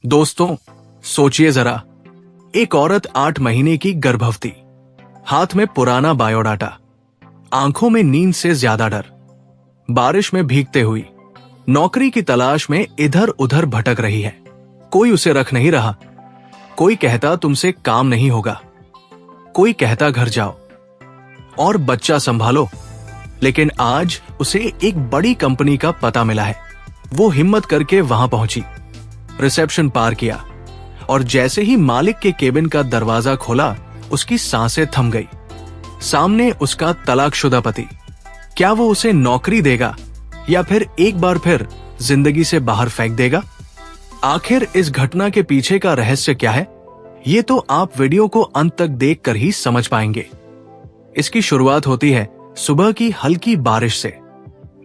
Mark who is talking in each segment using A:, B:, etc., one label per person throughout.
A: दोस्तों, सोचिए जरा, एक औरत 8 महीने की गर्भवती, हाथ में पुराना बायोडाटा, आंखों में नींद से ज्यादा डर, बारिश में भीगते हुई नौकरी की तलाश में इधर उधर भटक रही है। कोई उसे रख नहीं रहा, कोई कहता तुमसे काम नहीं होगा, कोई कहता घर जाओ और बच्चा संभालो। लेकिन आज उसे एक बड़ी कंपनी का पता मिला है। वो हिम्मत करके वहां पहुंची, रिसेप्शन पार किया और जैसे ही मालिक के केबिन का दरवाजा खोला, उसकी सांसें थम गई। सामने उसका तलाकशुदा पति। क्या वो उसे नौकरी देगा या फिर एक बार फिर जिंदगी से बाहर फेंक देगा? आखिर इस घटना के पीछे का रहस्य क्या है, ये तो आप वीडियो को अंत तक देखकर ही समझ पाएंगे। इसकी शुरुआत होती है सुबह की हल्की बारिश से।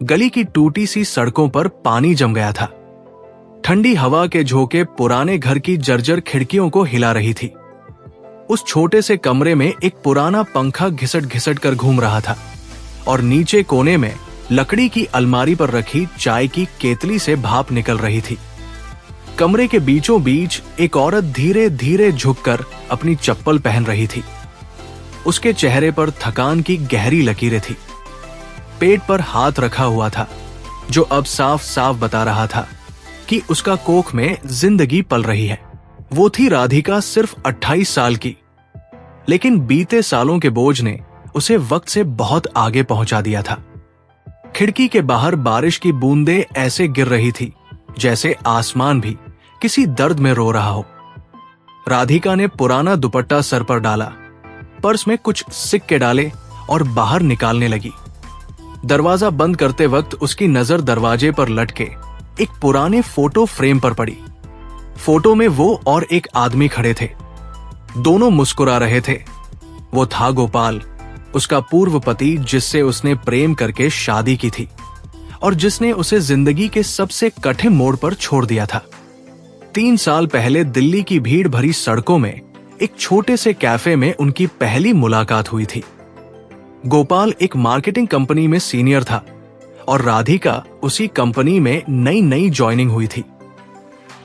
A: गली की टूटी सी सड़कों पर पानी जम गया था। ठंडी हवा के झोंके पुराने घर की जर्जर खिड़कियों को हिला रही थी। उस छोटे से कमरे में एक पुराना पंखा घिसट घिसट कर घूम रहा था और नीचे कोने में लकड़ी की अलमारी पर रखी चाय की केतली से भाप निकल रही थी। कमरे के बीचों बीच एक औरत धीरे धीरे झुककर अपनी चप्पल पहन रही थी। उसके चेहरे पर थकान की गहरी लकीरें थी। पेट पर हाथ रखा हुआ था, जो अब साफ साफ बता रहा था कि उसका कोख में जिंदगी पल रही है। वो थी राधिका, सिर्फ 28 साल की, लेकिन बीते सालों के बोझ ने उसे वक्त से बहुत आगे पहुंचा दिया था। खिड़की के बाहर बारिश की बूंदें ऐसे गिर रही थी जैसे आसमान भी किसी दर्द में रो रहा हो। राधिका ने पुराना दुपट्टा सर पर डाला, पर्स में कुछ सिक्के डाले और बाहर निकालने लगी। दरवाजा बंद करते वक्त उसकी नजर दरवाजे पर लटके एक पुराने फोटो फ्रेम पर पड़ी। फोटो में वो और एक आदमी खड़े थे। दोनों मुस्कुरा रहे थे। वो था गोपाल, उसका पूर्व पति, जिससे उसने प्रेम करके शादी की थी और जिसने उसे जिंदगी के सबसे कठिन मोड़ पर छोड़ दिया था। 3 साल पहले दिल्ली की भीड़ भरी सड़कों में एक छोटे से कैफे में उनकी पहली मुलाकात हुई थी। गोपाल एक मार्केटिंग कंपनी में सीनियर था और राधिका उसी कंपनी में नई ज्वाइनिंग हुई थी।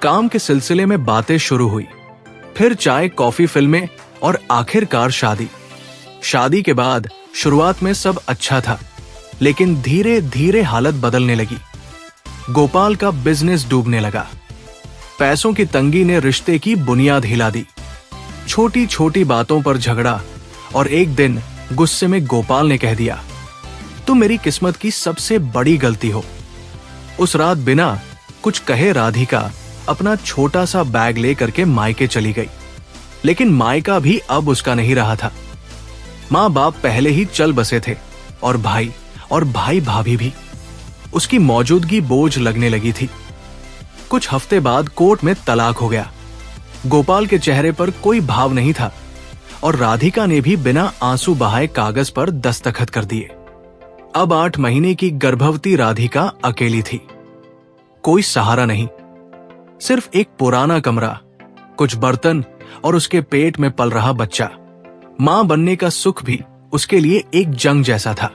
A: काम के सिलसिले में बातें शुरू हुई, फिर चाय कॉफी, फिल्में और आखिरकार शादी। शादी के बाद शुरुआत में सब अच्छा था, लेकिन धीरे धीरे हालत बदलने लगी। गोपाल का बिजनेस डूबने लगा। पैसों की तंगी ने रिश्ते की बुनियाद हिला दी। छोटी छोटी बातों पर झगड़ा और एक दिन गुस्से में गोपाल ने कह दिया, तुम मेरी किस्मत की सबसे बड़ी गलती हो। उस रात बिना कुछ कहे राधिका अपना छोटा सा बैग लेकर के मायके चली गई। लेकिन मायका भी अब उसका नहीं रहा था। माँ बाप पहले ही चल बसे थे और भाई भाभी भी। उसकी मौजूदगी बोझ लगने लगी थी। कुछ हफ्ते बाद कोर्ट में तलाक हो गया। गोपाल के चेहरे पर कोई भाव नहीं था और राधिका ने भी बिना आंसू बहाए कागज पर दस्तखत कर दिए। अब 8 महीने की गर्भवती राधिका अकेली थी। कोई सहारा नहीं, सिर्फ एक पुराना कमरा, कुछ बर्तन और उसके पेट में पल रहा बच्चा। मां बनने का सुख भी उसके लिए एक जंग जैसा था।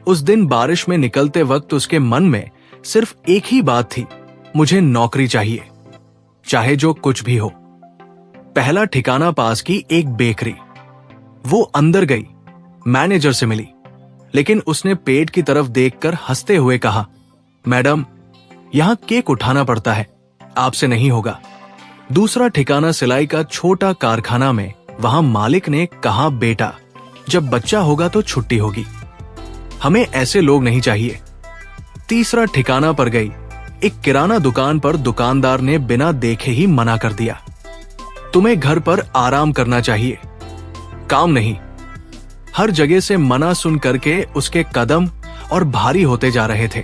A: उस दिन बारिश में निकलते वक्त उसके मन में सिर्फ एक ही बात थी, मुझे नौकरी चाहिए, चाहे जो कुछ भी हो। पहला ठिकाना पास की एक बेकरी। वो अंदर गई, मैनेजर से मिली, लेकिन उसने पेट की तरफ देखकर हंसते हुए कहा, मैडम, यहां केक उठाना पड़ता है, आपसे नहीं होगा। दूसरा ठिकाना सिलाई का छोटा कारखाना में। वहां मालिक ने कहा, बेटा, जब बच्चा होगा तो छुट्टी होगी, हमें ऐसे लोग नहीं चाहिए। तीसरा ठिकाना पर गई। एक किराना दुकान पर दुकानदार ने बिना देखे ही मना कर दिया, तुम्हें घर पर आराम करना चाहिए, काम नहीं। हर जगह से मना सुन करके उसके कदम और भारी होते जा रहे थे।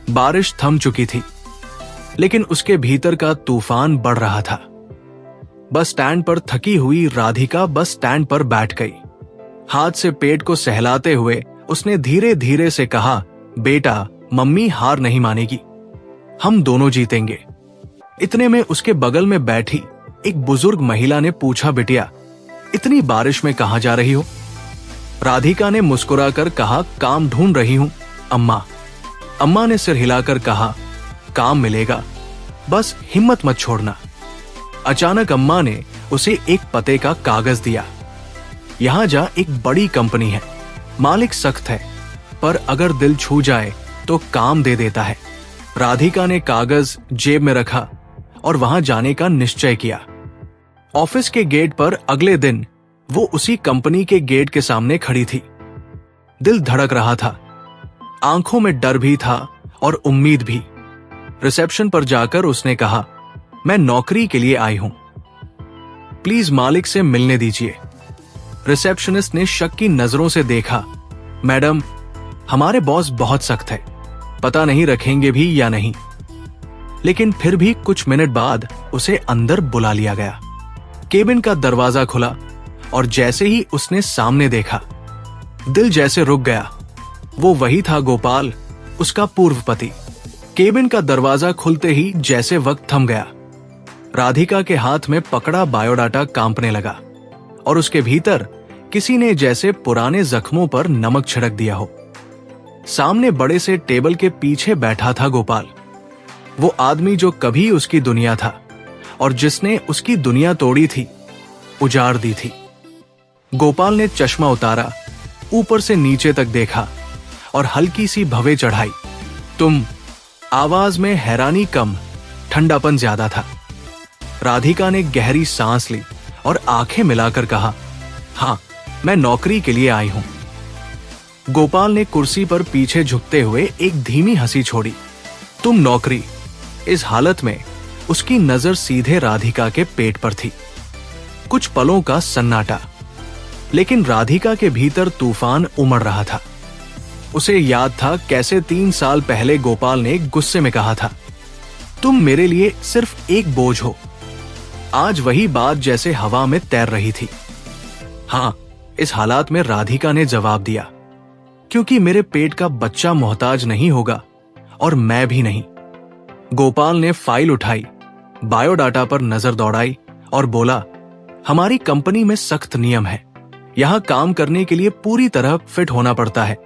A: बारिश थम चुकी थी, लेकिन उसके भीतर का तूफान बढ़ रहा था। बस स्टैंड पर थकी हुई राधिका बस स्टैंड पर बैठ गई। हाथ से पेट को सहलाते हुए उसने धीरे धीरे से कहा, बेटा, मम्मी हार नहीं मानेगी, हम दोनों जीतेंगे। इतने में उसके बगल में बैठी एक बुजुर्ग महिला ने पूछा, बिटिया, इतनी बारिश में कहां जा रही हो? राधिका ने मुस्कुराकर कहा, काम ढूंढ रही हूं अम्मा। अम्मा ने सिर हिलाकर कहा, काम मिलेगा, बस हिम्मत मत छोड़ना। अचानक अम्मा ने उसे एक पते का कागज दिया। यहां जा, एक बड़ी कंपनी है, मालिक सख्त है, पर अगर दिल छू जाए तो काम दे देता है। राधिका ने कागज जेब में रखा और वहां जाने का निश्चय किया। ऑफिस के गेट पर अगले दिन वो उसी कंपनी के गेट के सामने खड़ी थी। दिल धड़क रहा था, आंखों में डर भी था और उम्मीद भी। रिसेप्शन पर जाकर उसने कहा, मैं नौकरी के लिए आई हूं, प्लीज मालिक से मिलने दीजिए। रिसेप्शनिस्ट ने शक की नजरों से देखा। मैडम, हमारे बॉस बहुत सख्त है, पता नहीं रखेंगे भी या नहीं। लेकिन फिर भी कुछ मिनट बाद उसे अंदर बुला लिया गया। केबिन का दरवाजा खुला और जैसे ही उसने सामने देखा, दिल जैसे रुक गया। वो वही था गोपाल, उसका पूर्व पति। केबिन का दरवाजा खुलते ही जैसे वक्त थम गया। राधिका के हाथ में पकड़ा बायोडाटा कांपने लगा और उसके भीतर किसी ने जैसे पुराने जख्मों पर नमक छिड़क दिया हो। सामने बड़े से टेबल के पीछे बैठा था गोपाल, वो आदमी जो कभी उसकी दुनिया था और जिसने उसकी दुनिया तोड़ी थी, उजाड़ दी थी। गोपाल ने चश्मा उतारा, ऊपर से नीचे तक देखा और हल्की सी भवें चढ़ाई। तुम? आवाज में हैरानी कम, ठंडापन ज्यादा था। राधिका ने गहरी सांस ली और आंखें मिलाकर कहा, हां, मैं नौकरी के लिए आई हूं। गोपाल ने कुर्सी पर पीछे झुकते हुए एक धीमी हंसी छोड़ी। तुम नौकरी? इस हालत में उसकी नजर सीधे राधिका के पेट पर थी। कुछ पलों का सन्नाटा, लेकिन राधिका के भीतर तूफान उमड़ रहा था। उसे याद था कैसे 3 साल पहले गोपाल ने गुस्से में कहा था, तुम मेरे लिए सिर्फ एक बोझ हो। आज वही बात जैसे हवा में तैर रही थी। हां, इस हालात में राधिका ने जवाब दिया, क्योंकि मेरे पेट का बच्चा मोहताज नहीं होगा और मैं भी नहीं। गोपाल ने फाइल उठाई, बायोडाटा पर नजर दौड़ाई और बोला, हमारी कंपनी में सख्त नियम है। यहां काम करने के लिए पूरी तरह फिट होना पड़ता है।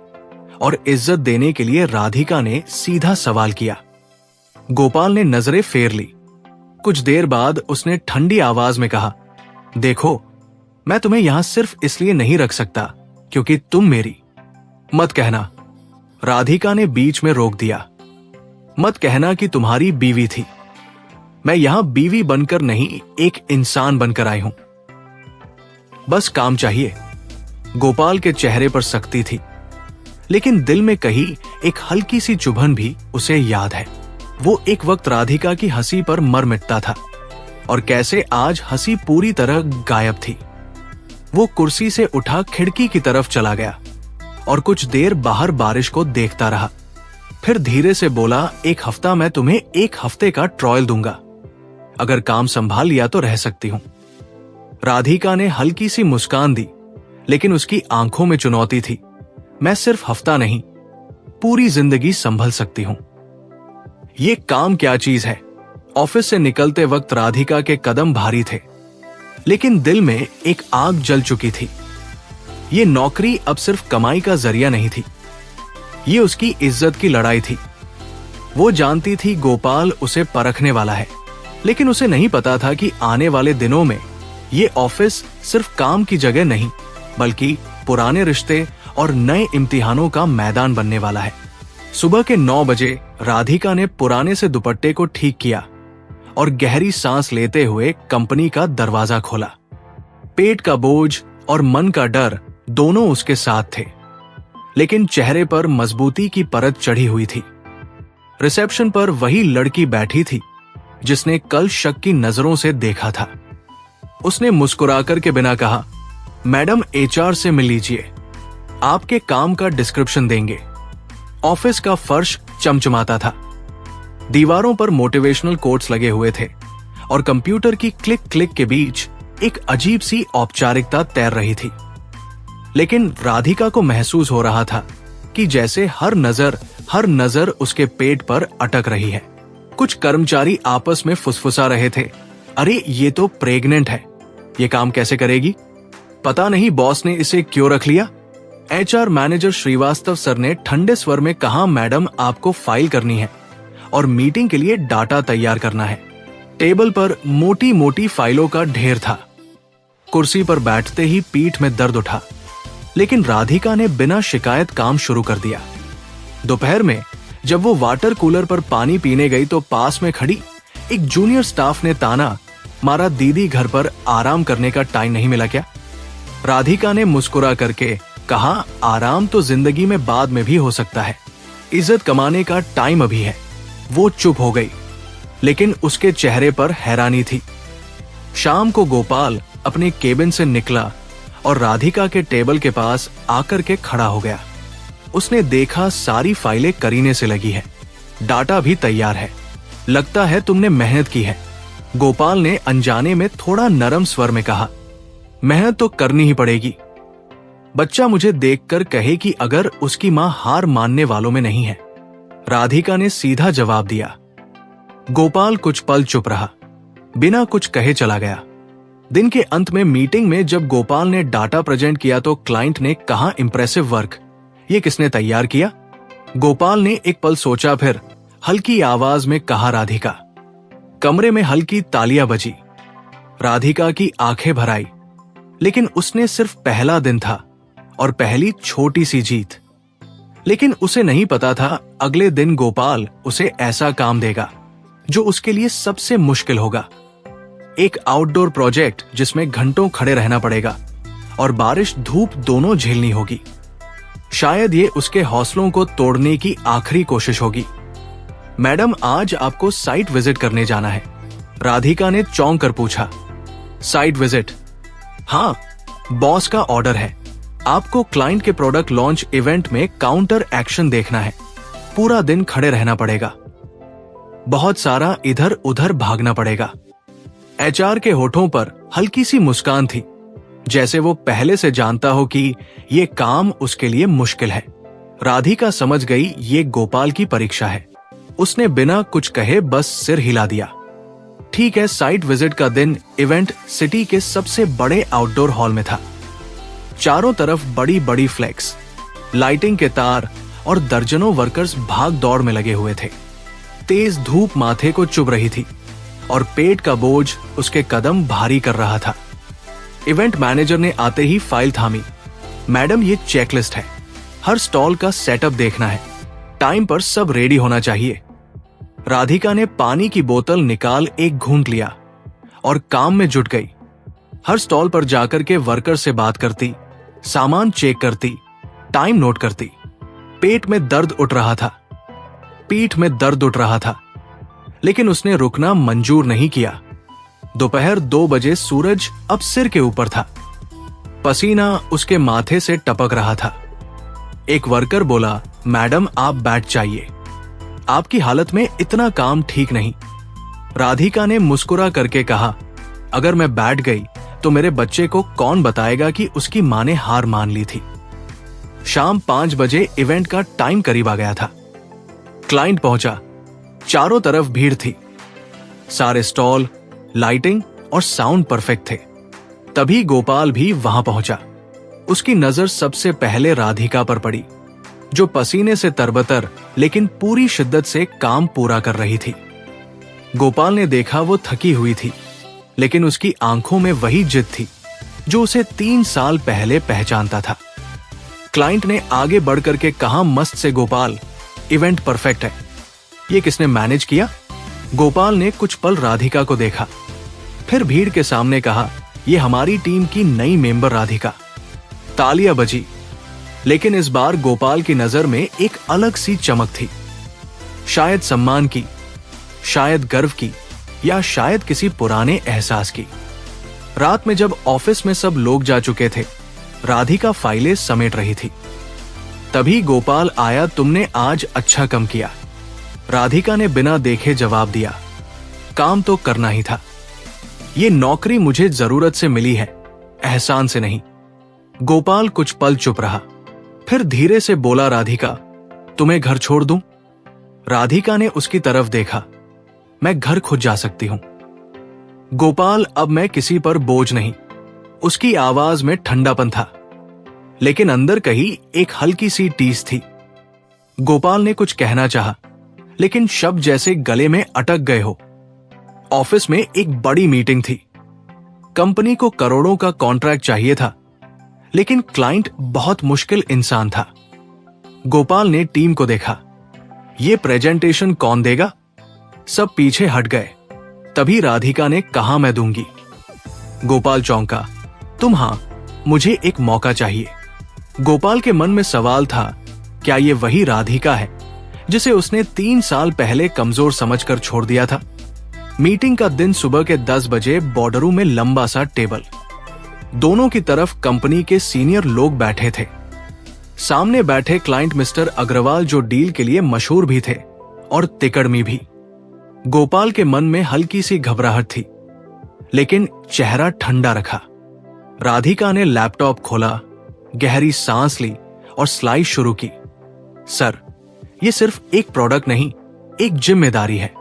A: और इज्जत देने के लिए राधिका ने सीधा सवाल किया। गोपाल ने नजरें फेर ली। कुछ देर बाद उसने ठंडी आवाज में कहा, देखो, मैं तुम्हें यहां सिर्फ इसलिए नहीं रख सकता क्योंकि तुम मेरी। मत कहना, राधिका ने बीच में रोक दिया, मत कहना कि तुम्हारी बीवी थी। मैं यहां बीवी बनकर नहीं, एक इंसान बनकर आई हूं। बस काम चाहिए। गोपाल के चेहरे पर सख्ती थी, लेकिन दिल में कहीं एक हल्की सी चुभन भी उसे याद है। वो एक वक्त राधिका की हंसी पर मर मिटता था और कैसे आज हंसी पूरी तरह गायब थी। वो कुर्सी से उठा खिड़की की तरफ चला गया और कुछ देर बाहर बारिश को देखता रहा। फिर धीरे से बोला, एक हफ्ता मैं तुम्हें 1 हफ्ते का ट्रायल दूंगा। अगर काम संभाल लिया तो रह सकती हूं। राधिका ने हल्की सी मुस्कान दी, लेकिन उसकी आंखों में चुनौती थी। मैं सिर्फ हफ्ता नहीं, पूरी जिंदगी संभल सकती हूं। ये काम क्या चीज है? ऑफिस से निकलते वक्त राधिका के कदम भारी थे, लेकिन दिल में एक आग जल चुकी थी। ये नौकरी अब सिर्फ कमाई का जरिया नहीं थी, ये उसकी इज्जत की लड़ाई थी। वो जानती थी गोपाल उसे परखने वाला है, लेकिन उसे नहीं पता था कि आने वाले दिनों में ये ऑफिस सिर्फ काम की जगह नहीं, बल्कि पुराने रिश्ते और नए इम्तिहानों का मैदान बनने वाला है। सुबह के 9 बजे राधिका ने पुराने से दुपट्टे को ठीक किया और गहरी सांस लेते हुए कंपनी का दरवाजा खोला। पेट का बोझ और मन का डर दोनों उसके साथ थे, लेकिन चेहरे पर मजबूती की परत चढ़ी हुई थी। रिसेप्शन पर वही लड़की बैठी थी जिसने कल शक की नजरों से देखा था। उसने मुस्कुराकर के बिना कहा, मैडम, HR से मिल लीजिए, आपके काम का डिस्क्रिप्शन देंगे। ऑफिस का फर्श चमचमाता था, दीवारों पर मोटिवेशनल कोट्स लगे हुए थे और कंप्यूटर की क्लिक क्लिक के बीच एक अजीब सी औपचारिकता तैर रही थी। लेकिन राधिका को महसूस हो रहा था कि जैसे हर नजर उसके पेट पर अटक रही है। कुछ कर्मचारी आपस में फुसफुसा रहे थे, अरे ये तो प्रेग्नेंट है, ये काम कैसे करेगी? पता नहीं बॉस ने इसे क्यों रख लिया। HR मैनेजर श्रीवास्तव सर ने ठंडे स्वर में कहा, मैडम, आपको फाइल करनी है और मीटिंग के लिए डाटा तैयार करना है। टेबल पर मोटी मोटी फाइलों का ढेर था। कुर्सी पर बैठते ही पीठ में दर्द उठा, लेकिन राधिका ने बिना शिकायत काम शुरू कर दिया। दोपहर में जब वो वाटर कूलर पर पानी पीने गई तो पास में खड़ी एक जूनियर स्टाफ ने ताना मारा, दीदी घर पर आराम करने का टाइम नहीं मिला क्या? राधिका ने मुस्कुरा करके कहा, आराम तो जिंदगी में बाद में भी हो सकता है, इज्जत कमाने का टाइम अभी है। वो चुप हो गई, लेकिन उसके चेहरे पर हैरानी थी। शाम को गोपाल अपने केबिन से निकला और राधिका के टेबल के पास आकर के खड़ा हो गया। उसने देखा सारी फाइलें करीने से लगी है, डाटा भी तैयार है, लगता है तुमने मेहनत की है। गोपाल ने अनजाने में थोड़ा नरम स्वर में कहा, मेहनत तो करनी ही पड़ेगी। बच्चा मुझे देखकर कहे कि अगर उसकी मां हार मानने वालों में नहीं है, राधिका ने सीधा जवाब दिया। गोपाल कुछ पल चुप रहा, बिना कुछ कहे चला गया। दिन के अंत में मीटिंग में जब गोपाल ने डाटा प्रेजेंट किया तो क्लाइंट ने कहा, इंप्रेसिव वर्क, ये किसने तैयार किया? गोपाल ने एक पल सोचा, फिर हल्की आवाज में कहा, राधिका। कमरे में हल्की तालियां बजी। राधिका की आंखें भर आई, लेकिन उसने सिर्फ पहला दिन था और पहली छोटी सी जीत। लेकिन उसे नहीं पता था अगले दिन गोपाल उसे ऐसा काम देगा जो उसके लिए सबसे मुश्किल होगा। एक आउटडोर प्रोजेक्ट जिसमें घंटों खड़े रहना पड़ेगा और बारिश धूप दोनों झेलनी होगी। शायद ये उसके हौसलों को तोड़ने की आखिरी कोशिश होगी। मैडम, आज आपको साइट विजिट करने जाना है, राधिका ने चौंक कर पूछा। Site visit? हाँ, बॉस का ऑर्डर है। आपको क्लाइंट के प्रोडक्ट लॉन्च इवेंट में काउंटर एक्शन देखना है। पूरा दिन खड़े रहना पड़ेगा, बहुत सारा इधर उधर भागना पड़ेगा। एचआर के होठों पर हल्की सी मुस्कान थी, जैसे वो पहले से जानता हो कि ये काम उसके लिए मुश्किल है। राधिका समझ गई ये गोपाल की परीक्षा है। उसने बिना कुछ कहे बस सिर हिला दिया। ठीक है। साइट विजिट का दिन इवेंट सिटी के सबसे बड़े आउटडोर हॉल में था। चारों तरफ बड़ी बड़ी फ्लैक्स, लाइटिंग के तार और दर्जनों वर्कर्स भाग दौड़ में लगे हुए थे। तेज धूप माथे को चुभ रही थी और पेट का बोझ उसके कदम भारी कर रहा था। इवेंट मैनेजर ने आते ही फाइल थामी। मैडम, ये चेकलिस्ट है, हर स्टॉल का सेटअप देखना है, टाइम पर सब रेडी होना चाहिए। राधिका ने पानी की बोतल निकाल एक घूंट लिया और काम में जुट गई। हर स्टॉल पर जाकर के वर्कर से बात करती, सामान चेक करती, टाइम नोट करती। पेट में दर्द उठ रहा था, पीठ में दर्द उठ रहा था, लेकिन उसने रुकना मंजूर नहीं किया। दोपहर 2 बजे सूरज अब सिर के ऊपर था। पसीना उसके माथे से टपक रहा था। एक वर्कर बोला, मैडम आप बैठ जाइए, आपकी हालत में इतना काम ठीक नहीं। राधिका ने मुस्कुरा करके कहा, अगर मैं बैठ गई तो मेरे बच्चे को कौन बताएगा कि उसकी मां ने हार मान ली थी। शाम 5 बजे इवेंट का टाइम करीब आ गया था। क्लाइंट पहुंचा। चारों तरफ भीड़ थी। सारे स्टॉल, लाइटिंग और साउंड परफेक्ट थे। तभी गोपाल भी वहां पहुंचा। उसकी नजर सबसे पहले राधिका पर पड़ी, जो पसीने से तरबतर लेकिन पूरी शिद्दत से काम पूरा कर रही थी। गोपाल ने देखा वो थकी हुई थी, लेकिन उसकी आंखों में वही जिद थी जो उसे 3 साल पहले पहचानता था। क्लाइंट ने आगे बढ़कर के कहा, मस्त से गोपाल, इवेंट परफेक्ट है। ये किसने मैनेज किया? गोपाल ने कुछ पल राधिका को देखा, फिर भीड़ के सामने कहा, ये हमारी टीम की नई मेंबर राधिका। तालियां बजी, लेकिन इस बार गोपाल की नजर में एक अलग सी चमक थी। शायद सम्मान की, शायद गर्व की, या शायद किसी पुराने एहसास की। रात में जब ऑफिस में सब लोग जा चुके थे, राधिका फाइलें समेट रही थी। तभी गोपाल आया। तुमने आज अच्छा कम किया, राधिका ने बिना देखे जवाब दिया। काम तो करना ही था। ये नौकरी मुझे जरूरत से मिली है, एहसान से नहीं। गोपाल कुछ पल चुप रहा, फिर धीरे से बोला, राधिका, तुम्हें घर छोड़ दूं? राधिका ने उसकी तरफ देखा। मैं घर खुद जा सकती हूं। गोपाल, अब मैं किसी पर बोझ नहीं। उसकी आवाज में ठंडापन था, लेकिन अंदर कहीं एक हल्की सी टीस थी। गोपाल ने कुछ कहना चाहा, लेकिन शब्द जैसे गले में अटक गए हो। ऑफिस में एक बड़ी मीटिंग थी। कंपनी को करोड़ों का कॉन्ट्रैक्ट चाहिए था, लेकिन क्लाइंट बहुत मुश्किल इंसान था। गोपाल ने टीम को देखा। ये प्रेजेंटेशन कौन देगा? सब पीछे हट गए। तभी राधिका ने कहा, मैं दूंगी। गोपाल चौंका। तुम? हां, मुझे एक मौका चाहिए। गोपाल के मन में सवाल था, क्या ये वही राधिका है जिसे उसने 3 साल पहले कमजोर समझकर छोड़ दिया था? मीटिंग का दिन सुबह के 10 बजे बोर्डरूम में लंबा सा टेबल। दोनों की तरफ कंपनी के सीनियर लोग बैठे थे। सामने बैठे क्लाइंट मिस्टर अग्रवाल, जो डील के लिए मशहूर भी थे और तिकड़मी भी। गोपाल के मन में हल्की सी घबराहट थी, लेकिन चेहरा ठंडा रखा। राधिका ने लैपटॉप खोला, गहरी सांस ली और स्लाइड शुरू की। सर, ये सिर्फ एक प्रोडक्ट नहीं, एक जिम्मेदारी है।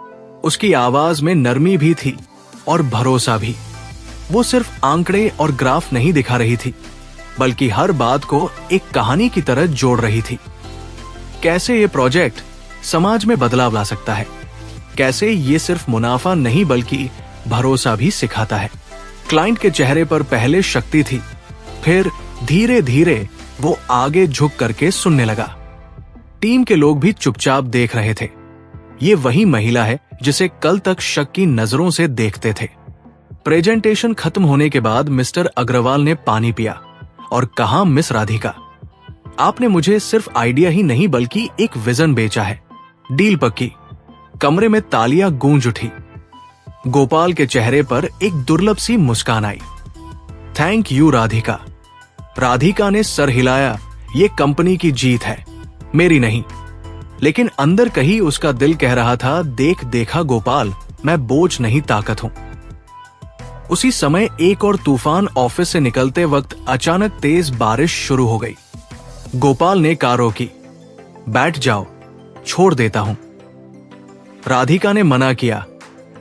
A: उसकी आवाज में नरमी भी थी और भरोसा भी। वो सिर्फ आंकड़े और ग्राफ नहीं दिखा रही थी, बल्कि हर बात को एक कहानी की तरह जोड़ रही थी। कैसे ये प्रोजेक्ट समाज में बदलाव ला सकता है, कैसे ये सिर्फ मुनाफा नहीं बल्कि भरोसा भी सिखाता है। क्लाइंट के चेहरे पर पहले शक्ति थी, फिर धीरे धीरे वो आगे झुक करके सुनने लगा। टीम के लोग भी चुपचाप देख रहे थे। ये वही महिला है जिसे कल तक शक की नजरों से देखते थे। प्रेजेंटेशन खत्म होने के बाद मिस्टर अग्रवाल ने पानी पिया और कहा, मिस राधिका, आपने मुझे सिर्फ आइडिया ही नहीं बल्कि एक विजन बेचा है। डील पक्की। कमरे में तालियां गूंज उठी। गोपाल के चेहरे पर एक दुर्लभ सी मुस्कान आई। Thank you Radhika. राधिका ने सर हिलाया। ये कंपनी की जीत है, मेरी नहीं। लेकिन अंदर कहीं उसका दिल कह रहा था, देख देखा गोपाल, मैं बोझ नहीं, ताकत हूं। उसी समय एक और तूफान। ऑफिस से निकलते वक्त अचानक तेज बारिश शुरू हो गई। गोपाल ने कार रोकी। बैठ जाओ, छोड़ देता हूं। राधिका ने मना किया,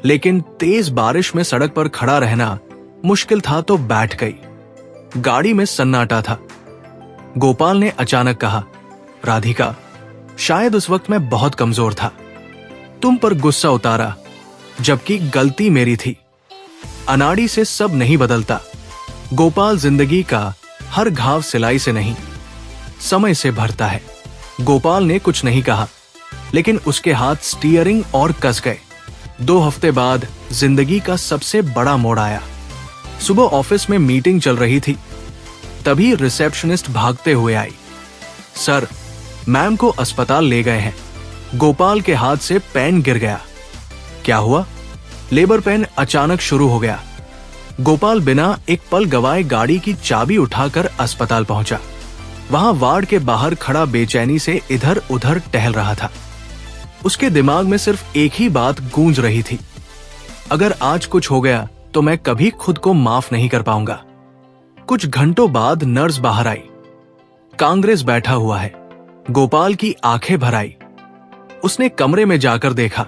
A: लेकिन तेज बारिश में सड़क पर खड़ा रहना मुश्किल था तो बैठ गई। गाड़ी में सन्नाटा था। गोपाल ने अचानक कहा, राधिका, शायद उस वक्त मैं बहुत कमजोर था, तुम पर गुस्सा उतारा, जबकि गलती मेरी थी। अनाड़ी से सब नहीं बदलता गोपाल। जिंदगी का हर घाव सिलाई से नहीं, समय से भरता है। गोपाल ने कुछ नहीं कहा, लेकिन उसके हाथ स्टीयरिंग और कस गए। 2 हफ्ते बाद जिंदगी का सबसे बड़ा मोड़ आया। सुबह ऑफिस में मीटिंग चल रही थी, तभी रिसेप्शनिस्ट भागते हुए आई। सर, मैम को अस्पताल ले गए हैं। गोपाल के हाथ से पेन गिर गया। क्या हुआ? लेबर पेन अचानक शुरू हो गया। गोपाल बिना एक पल गवाए गाड़ी की चाबी उठाकर अस्पताल पहुंचा। वहां वार्ड के बाहर खड़ा बेचैनी से इधर उधर टहल रहा था। उसके दिमाग में सिर्फ एक ही बात गूंज रही थी, अगर आज कुछ हो गया तो मैं कभी खुद को माफ नहीं कर पाऊंगा। कुछ घंटों बाद नर्स बाहर आई। कांग्रेस बैठा हुआ है। गोपाल की आंखें भर आई। उसने कमरे में जाकर देखा।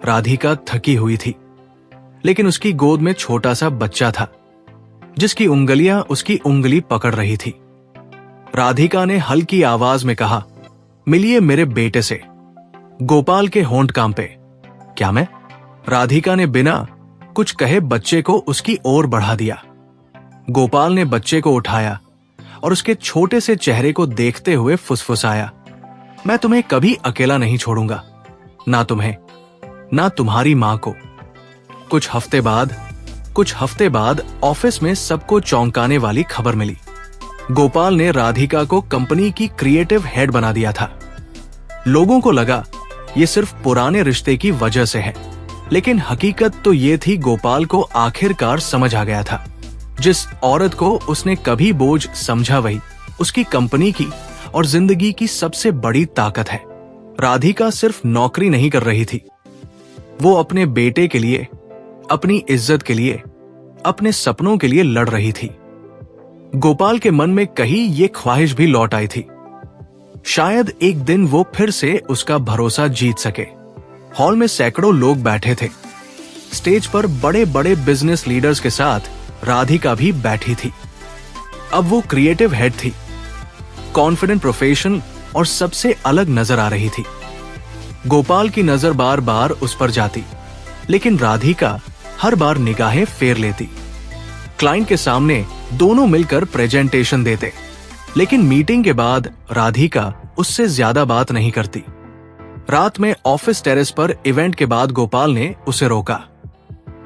A: राधिका थकी हुई थी, लेकिन उसकी गोद में छोटा सा बच्चा था, जिसकी उंगलियां उसकी उंगली पकड़ रही थी। राधिका ने हल्की आवाज में कहा, मिलिए मेरे बेटे से। गोपाल के होंठ कांपे। क्या मैं? राधिका ने बिना कुछ कहे बच्चे को उसकी ओर बढ़ा दिया। गोपाल ने बच्चे को उठाया और उसके छोटे से चेहरे को देखते हुए फुसफुसाया, मैं तुम्हें कभी अकेला नहीं छोड़ूंगा, ना तुम्हें, ना तुम्हारी मां को। कुछ हफ्ते बाद ऑफिस में सबको चौंकाने वाली खबर मिली। गोपाल ने राधिका को कंपनी की क्रिएटिव हेड बना दिया था। लोगों को लगा ये सिर्फ पुराने रिश्ते की वजह से है, लेकिन हकीकत तो ये थी, गोपाल को आखिरकार समझ आ गया था, जिस औरत को उसने कभी बोझ समझा वही उसकी कंपनी की और जिंदगी की सबसे बड़ी ताकत है। राधिका सिर्फ नौकरी नहीं कर रही थी, वो अपने बेटे के लिए, अपनी इज्जत के लिए, अपने सपनों के लिए लड़ रही थी। गोपाल के मन में कहीं ये ख्वाहिश भी लौट आई थी, शायद एक दिन वो फिर से उसका भरोसा जीत सके। हॉल में सैकड़ों लोग बैठे थे। स्टेज पर बड़े बड़े बिजनेस लीडर्स के साथ राधिका भी बैठी थी। अब वो क्रिएटिव हेड थी, कॉन्फिडेंट, प्रोफेशनल और सबसे अलग नजर आ रही थी। गोपाल की नजर बार बार उस पर जाती, लेकिन राधिका हर बार निगाहें फेर लेती। क्लाइंट के सामने दोनों मिलकर प्रेजेंटेशन देते, लेकिन मीटिंग के बाद राधिका उससे ज्यादा बात नहीं करती। रात में ऑफिस टेरेस पर इवेंट के बाद गोपाल ने उसे रोका।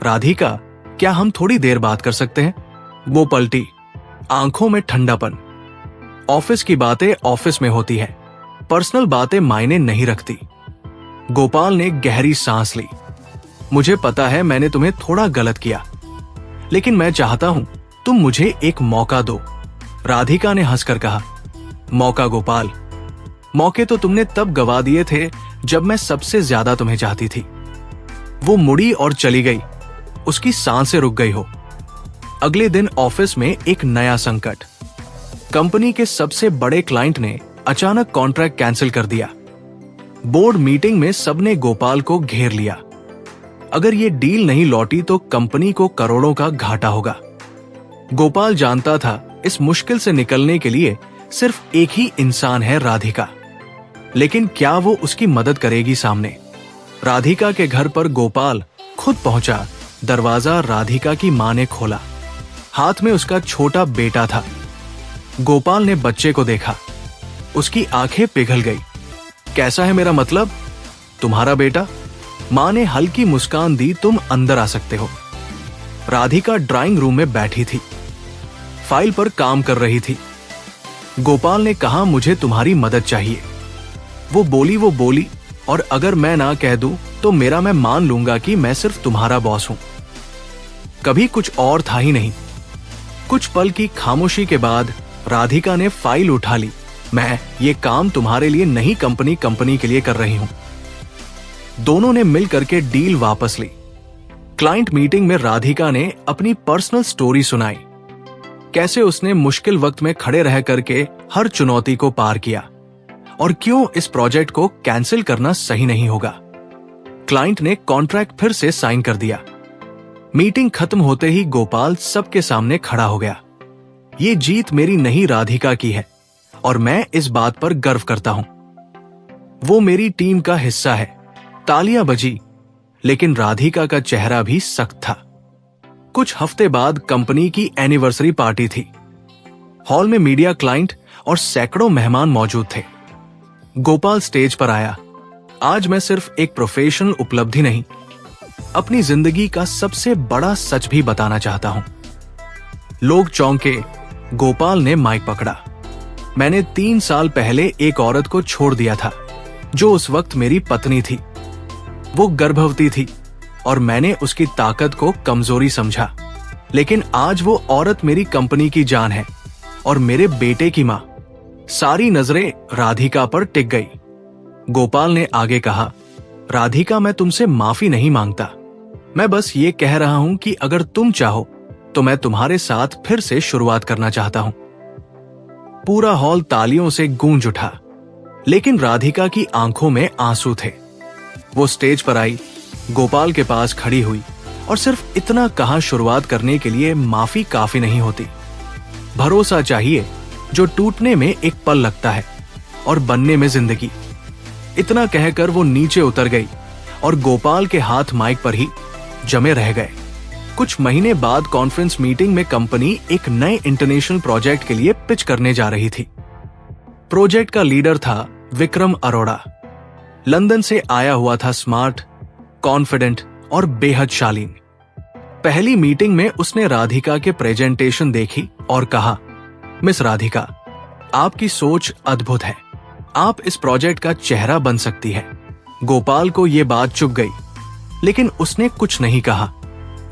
A: राधिका, क्या हम थोड़ी देर बात कर सकते हैं? वो पलटी, आंखों में ठंडापन। ऑफिस की बातें ऑफिस में होती है, पर्सनल बातें मायने नहीं रखती। गोपाल ने गहरी सांस ली। मुझे पता है मैंने तुम्हें थोड़ा गलत किया, लेकिन मैं चाहता हूं तुम मुझे एक मौका दो। राधिका ने हंसकर कहा, मौका गोपाल? मौके तो तुमने तब गवा दिए थे जब मैं सबसे ज्यादा तुम्हें चाहती थी। वो मुड़ी और चली गई। उसकी सांसें रुक गई हो। अगले दिन ऑफिस में एक नया संकट। कंपनी के सबसे बड़े क्लाइंट ने अचानक कॉन्ट्रैक्ट कैंसिल कर दिया। बोर्ड मीटिंग में सबने गोपाल को घेर लिया। अगर ये डील नहीं लौटी तो कंपनी को करोड़ों का घाटा होगा। गोपाल जानता था इस मुश्किल से निकलने के लिए सिर्फ एक ही इंसान है, राधिका। लेकिन क्या वो उसकी मदद करेगी? सामने राधिका के घर पर गोपाल खुद पहुंचा। दरवाजा राधिका की मां ने खोला। हाथ में उसका छोटा बेटा था। गोपाल ने बच्चे को देखा। उसकी आंखें पिघल गई। कैसा है मेरा मतलब? तुम्हारा बेटा? मां ने हल्की मुस्कान दी। तुम अंदर आ सकते हो। राधिका ड्राइंग रूम में बैठी थी, फाइल पर काम कर रही थी। गोपाल ने कहा, मुझे तुम्हारी मदद चाहिए। वो बोली और अगर मैं ना कह दूं तो मैं मान लूंगा कि मैं सिर्फ तुम्हारा बॉस हूं। कभी कुछ और था ही नहीं। कुछ पल की खामोशी के बाद राधिका ने फाइल उठा ली। मैं ये काम तुम्हारे लिए नहीं, कंपनी के लिए कर रही हूं। दोनों ने मिल करके डील वापस ली। क्लाइंट मीटिंग में राधिका ने अपनी पर्सनल स्टोरी सुनाई। कैसे उसने मुश्किल वक्त में खड़े रह करके हर चुनौती को पार किया और क्यों इस प्रोजेक्ट को कैंसिल करना सही नहीं होगा। क्लाइंट ने कॉन्ट्रैक्ट फिर से साइन कर दिया। मीटिंग खत्म होते ही गोपाल सबके सामने खड़ा हो गया। ये जीत मेरी नहीं, राधिका की है और मैं इस बात पर गर्व करता हूं। वो मेरी टीम का हिस्सा है। तालियां बजी, लेकिन राधिका का चेहरा भी सख्त था। कुछ हफ्ते बाद कंपनी की एनिवर्सरी पार्टी थी। हॉल में मीडिया, क्लाइंट और सैकड़ों मेहमान मौजूद थे। गोपाल स्टेज पर आया। आज मैं सिर्फ एक प्रोफेशनल उपलब्धि नहीं, अपनी जिंदगी का सबसे बड़ा सच भी बताना चाहता हूं। लोग चौंके। गोपाल ने माइक पकड़ा। मैंने 3 साल पहले एक औरत को छोड़ दिया था जो उस वक्त मेरी पत्नी थी। वो गर्भवती थी और मैंने उसकी ताकत को कमजोरी समझा। लेकिन आज वो औरत मेरी कंपनी की जान है और मेरे बेटे की मां। सारी नजरें राधिका पर टिक गई। गोपाल ने आगे कहा, राधिका, मैं तुमसे माफी नहीं मांगता। मैं बस ये कह रहा हूं कि अगर तुम चाहो तो मैं तुम्हारे साथ फिर से शुरुआत करना चाहता हूं। पूरा हॉल तालियों से गूंज उठा, लेकिन राधिका की आंखों में आंसू थे। वो स्टेज पर आई, गोपाल के पास खड़ी हुई और सिर्फ इतना कहा, शुरुआत करने के लिए माफी काफी नहीं होती। भरोसा चाहिए जो टूटने में एक पल लगता है और बनने में जिंदगी। इतना कहकर वो नीचे उतर गई और गोपाल के हाथ माइक पर ही जमे रह गए। कुछ महीने बाद कॉन्फ्रेंस मीटिंग में कंपनी एक नए इंटरनेशनल प्रोजेक्ट के लिए पिच करने जा रही थी। प्रोजेक्ट का लीडर था विक्रम अरोड़ा। लंदन से आया हुआ था, स्मार्ट, कॉन्फिडेंट और बेहद शालीन। पहली मीटिंग में उसने राधिका के प्रेजेंटेशन देखी और कहा, मिस राधिका, आपकी सोच अद्भुत है। आप इस प्रोजेक्ट का चेहरा बन सकती है। गोपाल को यह बात चुभ गई, लेकिन उसने कुछ नहीं कहा।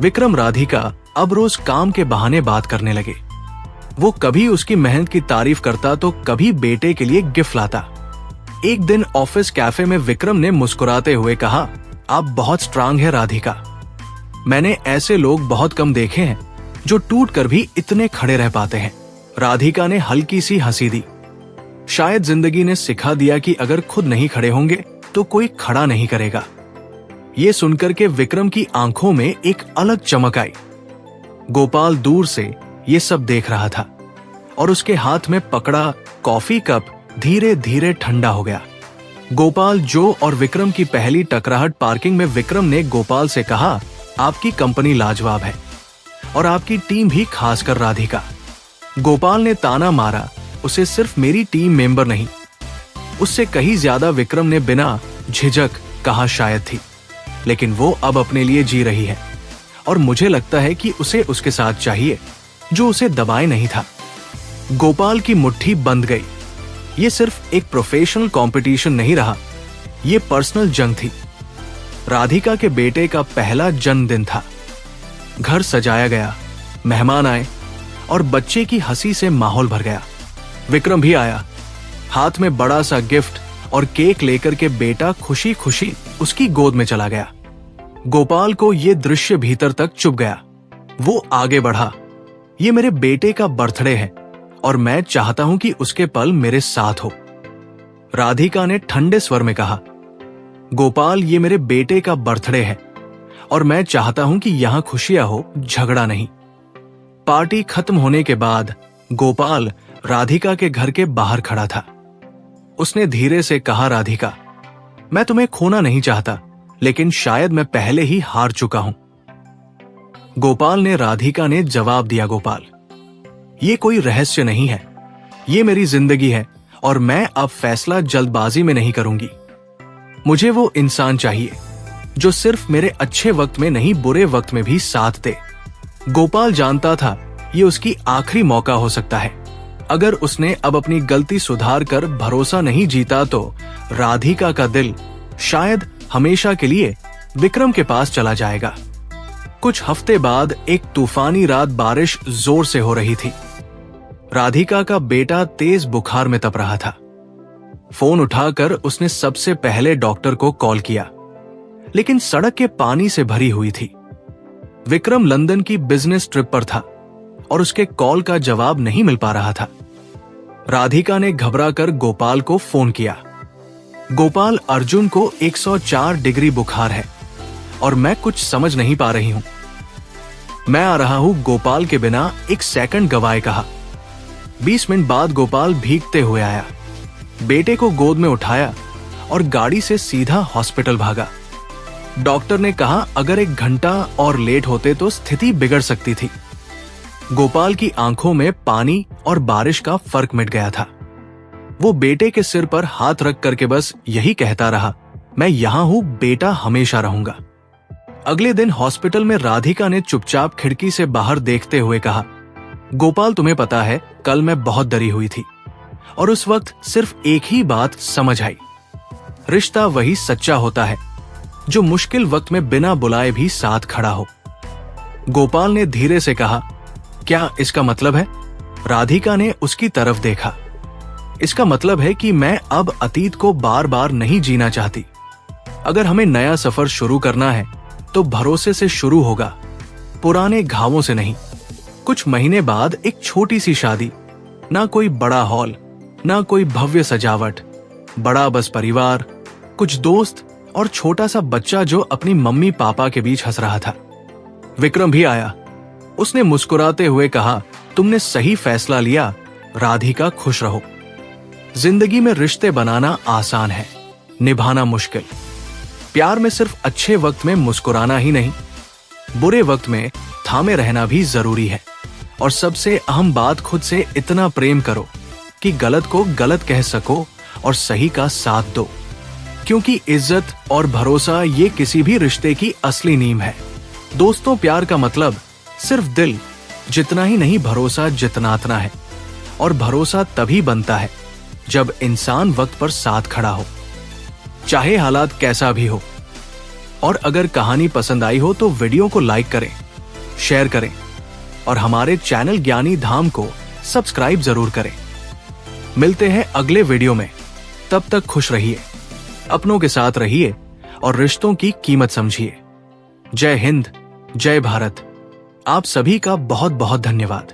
A: विक्रम राधिका अब रोज काम के बहाने बात करने लगे। वो कभी उसकी मेहनत की तारीफ करता तो कभी बेटे के लिए गिफ्ट लाता। एक दिन ऑफिस कैफे में विक्रम ने मुस्कुराते हुए कहा, आप बहुत स्ट्रांग है राधिका। मैंने ऐसे लोग बहुत कम देखे हैं जो टूट कर भी इतने खड़े रह पाते हैं। राधिका ने हल्की सी हंसी दी। शायद जिंदगी ने सिखा दिया कि अगर खुद नहीं खड़े होंगे तो कोई खड़ा नहीं करेगा। ये सुनकर के विक्रम की आंखों में एक अलग चमक आई। गोपाल दूर से ये सब देख रहा था और उसके हाथ में पकड़ा कॉफी कप धीरे धीरे ठंडा हो गया। गोपाल, जो और विक्रम की पहली टकराहट पार्किंग में विक्रम ने गोपाल से कहा, आपकी कंपनी लाजवाब है और आपकी टीम भी, खासकर राधिका। गोपाल ने ताना मारा, उसे सिर्फ मेरी टीम मेंबर नहीं, उससे कहीं ज्यादा विक्रम ने बिना झिझक कहा शायद थी, लेकिन वो अब अपने लिए जी रही है और मुझे लगता है कि उसे उसके साथ चाहिए जो उसे दबाए नहीं था। गोपाल की मुट्ठी बंध गई। ये सिर्फ एक प्रोफेशनल कंपटीशन नहीं रहा, ये पर्सनल जंग थी। राधिका के बेटे का पहला जन्मदिन था। घर सजाया गया, मेहमान आए और बच्चे की हंसी से माहौल भर गया। विक्रम भी आया, हाथ में बड़ा सा गिफ्ट और केक लेकर के बेटा खुशी खुशी उसकी गोद में चला गया। गोपाल को यह दृश्य भीतर तक चुभ गया। वो आगे बढ़ा, ये मेरे बेटे का बर्थडे है और मैं चाहता हूं कि उसके पल मेरे साथ हो। राधिका ने ठंडे स्वर में कहा, गोपाल, ये मेरे बेटे का बर्थडे है और मैं चाहता हूं कि यहां खुशियां हो, झगड़ा नहीं। पार्टी खत्म होने के बाद गोपाल राधिका के घर के बाहर खड़ा था। उसने धीरे से कहा, राधिका, मैं तुम्हें खोना नहीं चाहता, लेकिन शायद मैं पहले ही हार चुका हूं। गोपाल ने राधिका ने जवाब दिया, गोपाल, ये कोई रहस्य नहीं है, ये मेरी जिंदगी है और मैं अब फैसला जल्दबाजी में नहीं करूंगी। मुझे वो इंसान चाहिए जो सिर्फ मेरे अच्छे वक्त में नहीं, बुरे वक्त में भी साथ दे। गोपाल जानता था ये उसकी आखिरी मौका हो सकता है। अगर उसने अब अपनी गलती सुधार कर भरोसा नहीं जीता तो राधिका का दिल शायद हमेशा के लिए विक्रम के पास चला जाएगा। कुछ हफ्ते बाद एक तूफानी रात बारिश जोर से हो रही थी। राधिका का बेटा तेज बुखार में तप रहा था। फोन उठाकर उसने सबसे पहले डॉक्टर को कॉल किया, लेकिन सड़क के पानी से भरी हुई थी। विक्रम लंदन की बिजनेस ट्रिप पर था और उसके कॉल का जवाब नहीं मिल पा रहा था। राधिका ने घबराकर गोपाल को फोन किया, गोपाल, अर्जुन को 104 डिग्री बुखार है और मैं कुछ समझ नहीं पा रही हूं। मैं आ रहा हूं, गोपाल के बिना एक सेकंड गवाए कहा। 20 मिनट बाद गोपाल भीगते हुए आया, बेटे को गोद में उठाया और गाड़ी से सीधा हॉस्पिटल भागा। डॉक्टर ने कहा अगर 1 घंटा और लेट होते तो स्थिति बिगड़ सकती थी। गोपाल की आंखों में पानी और बारिश का फर्क मिट गया था। वो बेटे के सिर पर हाथ रख करके बस यही कहता रहा, मैं यहां हूं बेटा, हमेशा रहूंगा। अगले दिन हॉस्पिटल में राधिका ने चुपचाप खिड़की से बाहर देखते हुए कहा, गोपाल, तुम्हें पता है कल मैं बहुत डरी हुई थी और उस वक्त सिर्फ एक ही बात समझ आई, रिश्ता वही सच्चा होता है जो मुश्किल वक्त में बिना बुलाए भी साथ खड़ा हो। गोपाल ने धीरे से कहा, क्या इसका मतलब है? राधिका ने उसकी तरफ देखा। इसका मतलब है कि मैं अब अतीत को बार बार नहीं जीना चाहती। अगर हमें नया सफर शुरू करना है तो भरोसे से शुरू होगा, पुराने घावों से नहीं। कुछ महीने बाद एक छोटी सी शादी, ना कोई बड़ा हॉल, ना कोई भव्य सजावट, बड़ा बस परिवार, कुछ दोस्त और छोटा सा बच्चा जो अपनी मम्मी पापा के बीच हंस रहा था। विक्रम भी आया। उसने मुस्कुराते हुए कहा, तुमने सही फैसला लिया, राधिका, खुश रहो। जिंदगी में रिश्ते बनाना आसान है, निभाना मुश्किल। प्यार में सिर्फ अच्छे वक्त में मुस्कुराना ही नहीं, बुरे वक्त में थामे रहना भी जरूरी है। और सबसे अहम बात, खुद से इतना प्रेम करो कि गलत को गलत कह सको और सही का साथ दो, क्योंकि इज्जत और भरोसा ये किसी भी रिश्ते की असली नींव है। दोस्तों, प्यार का मतलब सिर्फ दिल जितना ही नहीं, भरोसा जितनातना है। और भरोसा तभी बनता है जब इंसान वक्त पर साथ खड़ा हो, चाहे हालात कैसा भी हो। और अगर कहानी पसंद आई हो तो वीडियो को लाइक करें, शेयर करें और हमारे चैनल ज्ञानी धाम को सब्सक्राइब जरूर करें। मिलते हैं अगले वीडियो में, तब तक खुश रहिए, अपनों के साथ रहिए और रिश्तों की कीमत समझिए। जय हिंद, जय भारत। आप सभी का बहुत बहुत धन्यवाद।